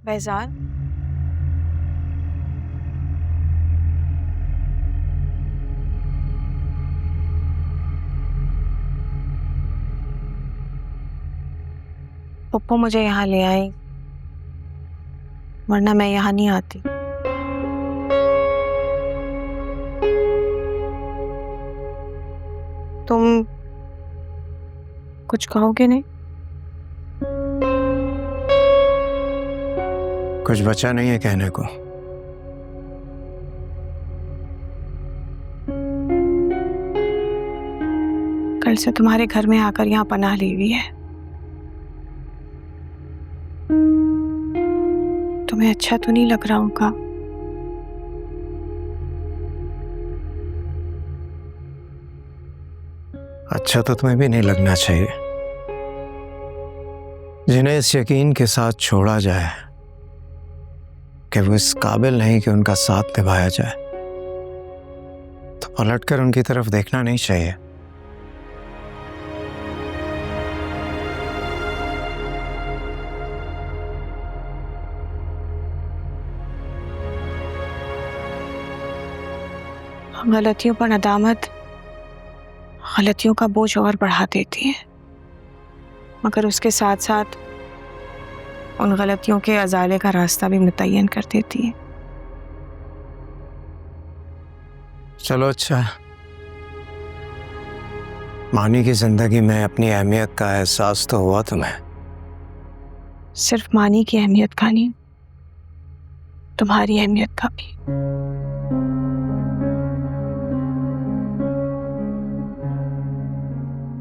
फैजान, पप्पू मुझे यहाँ ले आई, वरना मैं यहाँ नहीं आती। तुम कुछ कहोगे नहीं? कुछ बचा नहीं है कहने को। कल से तुम्हारे घर में आकर यहाँ पनाह ली हुई है। तुम्हें अच्छा तो नहीं लग रहा होगा? अच्छा तो तुम्हें भी नहीं लगना चाहिए। जिन्हें इस यकीन के साथ छोड़ा जाए कि वो इस काबिल नहीं कि उनका साथ निभाया जाए, तो पलटकर उनकी तरफ देखना नहीं चाहिए। गलतियों पर नदामत गलतियों का बोझ और बढ़ा देती है, मगर उसके साथ साथ उन गलतियों के अजाले का रास्ता भी मुतय्यन कर देती है। चलो अच्छा, मानी की जिंदगी में अपनी अहमियत का एहसास तो हुआ तुम्हें। सिर्फ मानी की अहमियत का नहीं, तुम्हारी अहमियत का भी।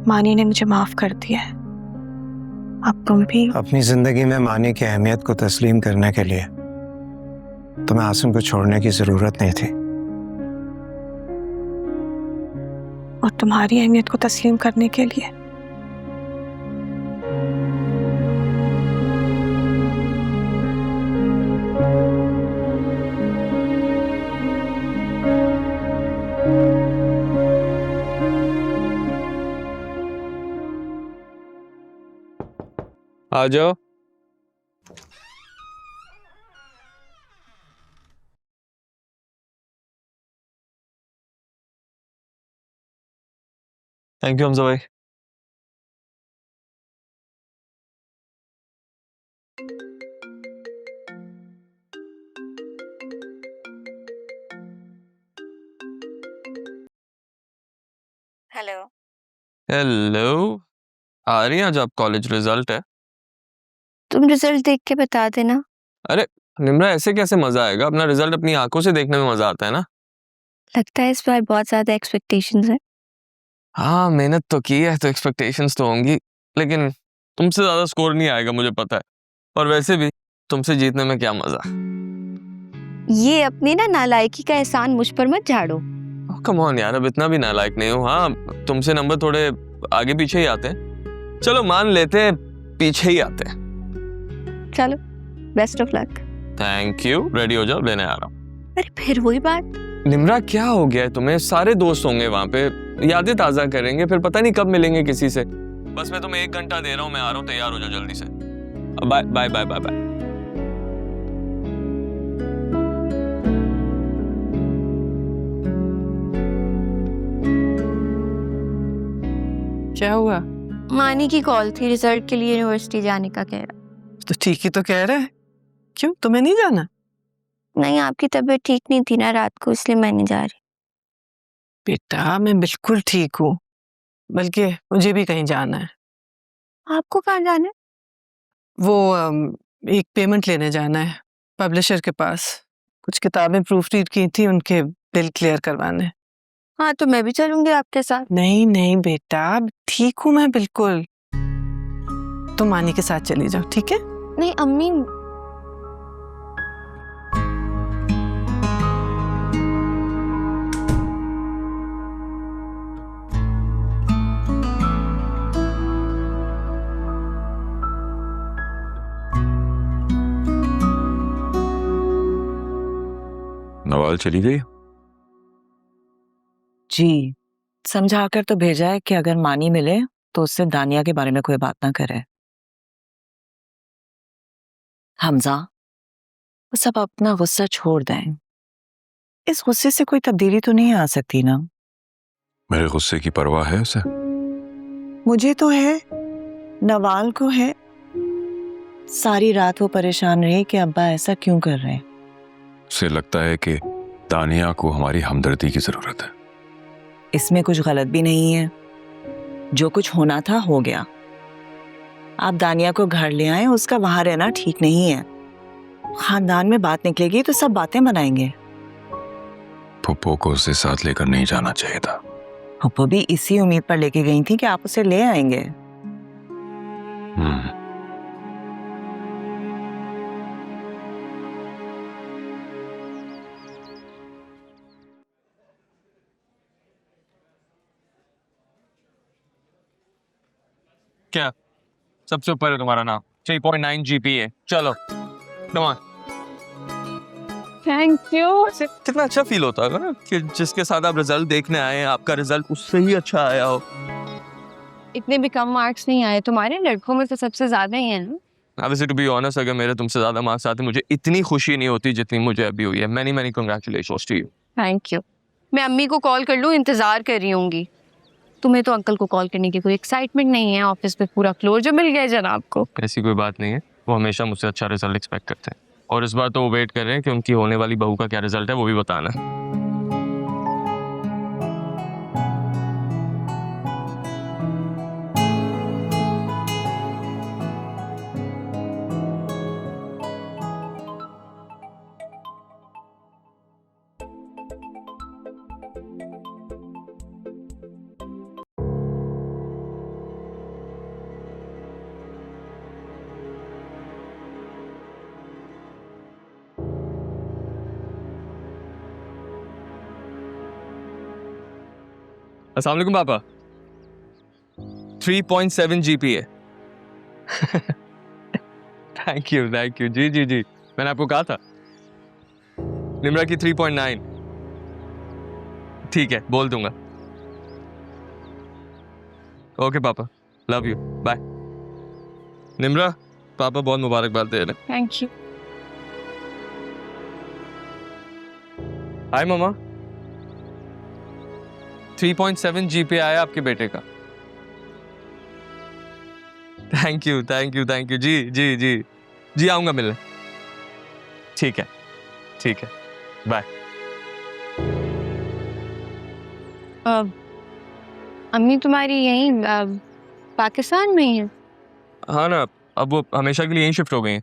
मानी ने मुझे माफ कर दिया है, अब तुम भी। अपनी जिंदगी में मानी की अहमियत को तस्लीम करने के लिए तुम्हें आसिम को छोड़ने की जरूरत नहीं थी। और तुम्हारी अहमियत को तस्लीम करने के लिए आ जाओ। थैंक यू हमजा भाई। हेलो। हेलो, आ रही हैं आज आप कॉलेज? रिजल्ट है। तुम रिजल्ट देख के बता देना। अरे निम्रा, ऐसे कैसे मजा आएगा? अपना रिजल्ट अपनी आंखों से देखने में मजा आता है ना। लगता है इस बार बहुत ज्यादा एक्सपेक्टेशंस है। हाँ, मेहनत तो की है तो एक्सपेक्टेशंस तो होंगी, लेकिन तुमसे ज्यादा स्कोर नहीं आएगा मुझे पता है। और वैसे भी तुमसे जीतने में क्या मजा। ये अपनी ना नालायकी का एहसान मुझ पर मत झाड़ो। कम ऑन यार, अब इतना भी नालायक नहीं हूँ। हाँ, तुमसे नंबर थोड़े आगे पीछे ही आते हैं। चलो मान लेते हैं पीछे ही आते हैं। चलो, best of luck. Thank you. Ready हो जाओ, लेने आ रहा हूँ। अरे फिर वही बात। निम्रा क्या हो गया है तुम्हें? सारे दोस्त होंगे वहां पे, यादें ताजा करेंगे, फिर पता नहीं कब मिलेंगे किसी से। बस मैं तुम्हें 1 घंटा दे रहा हूँ, मैं आ रहा हूँ, तैयार हो जाओ जल्दी से। Bye bye bye bye bye. क्या हुआ? मानी की कॉल थी, रिजल्ट के लिए यूनिवर्सिटी जाने का कह रहा। तो ठीक ही तो कह रहा है। क्यों, तुम्हें नहीं जाना? नहीं, आपकी तबीयत ठीक नहीं थी ना रात को, इसलिए मैं नहीं जा रही। बेटा मैं बिल्कुल ठीक हूँ, बल्कि मुझे भी कहीं जाना है। आपको कहाँ जाना है? वो एक पेमेंट लेने जाना है पब्लिशर के पास। कुछ किताबें प्रूफ रीड की थी, उनके बिल क्लियर करवाने। हाँ तो मैं भी चलूंगी आपके साथ। नहीं नहीं बेटा, ठीक हूँ मैं बिल्कुल। तुम मानी के साथ चली जाओ, ठीक है? नहीं अम्मी। नवाल चली गई? जी, समझाकर तो भेजा है कि अगर मानी मिले तो उससे दानिया के बारे में कोई बात ना करे। हमजा, बस अब अपना गुस्सा छोड़ दें। इस गुस्से से कोई तब्दीली तो नहीं आ सकती ना। मेरे गुस्से की परवाह है उसे? मुझे तो है, नवाल को है। सारी रात वो परेशान रही कि अब्बा ऐसा क्यों कर रहे हैं। उसे लगता है कि दानिया को हमारी हमदर्दी की जरूरत है। इसमें कुछ गलत भी नहीं है। जो कुछ होना था हो गया। आप दानिया को घर ले आए, उसका वहां रहना ठीक नहीं है। खानदान में बात निकलेगी तो सब बातें बनाएंगे। फुप्पो को उसे साथ लेकर नहीं जाना चाहिए था। पप्पो भी इसी उम्मीद पर लेके गई थी कि आप उसे ले आएंगे। हम्म। क्या सबसे ऊपर है तुम्हारा नाम? 3.9 GPA। चलो कम ऑन। Thank you. कितना अच्छा फील होता है ना कि जिसके साथ आप रिजल्ट देखने आए हैं, आपका रिजल्ट उससे ही अच्छा आया हो। इतने भी कम मार्क्स नहीं आए, तुम्हारे लड़कों में तो सबसे ज्यादा ही है ना। Obviously, to be honest, अगर मेरे तुमसे ज्यादा मार्क्स आते मुझे इतनी खुशी नहीं होती जितनी मुझे अभी हुई है। Many many congratulations to you। Thank you. मैं अम्मी को कॉल कर लूँ, इंतजार कर रही होंगी। तुम्हें तो अंकल को कॉल करने की कोई एक्साइटमेंट नहीं है, ऑफिस में पूरा क्लोजर मिल गया जनाब को। ऐसी कोई बात नहीं है, वो हमेशा मुझसे अच्छा रिजल्ट एक्सपेक्ट करते हैं और इस बार तो वो वेट कर रहे हैं कि उनकी होने वाली बहू का क्या रिजल्ट है वो भी बताना है। अस्सलाम वालेकुम पापा। 3.7 GPA। थैंक यू जी जी जी, मैंने आपको कहा था। निम्रा की 3.9। ठीक है, बोल दूंगा। ओके पापा, लव यू, बाय। निम्रा, पापा बहुत मुबारकबाद दे रहे हैं। Thank you. Hi mama. 3.7 GPA आया आपके बेटे का। थैंक यू जी जी जी जी, आऊंगा मिलने। ठीक है, बाय। अम्मी तुम्हारी यहीं पाकिस्तान में ही है? हाँ ना, अब वो हमेशा के लिए यहीं शिफ्ट हो गई हैं।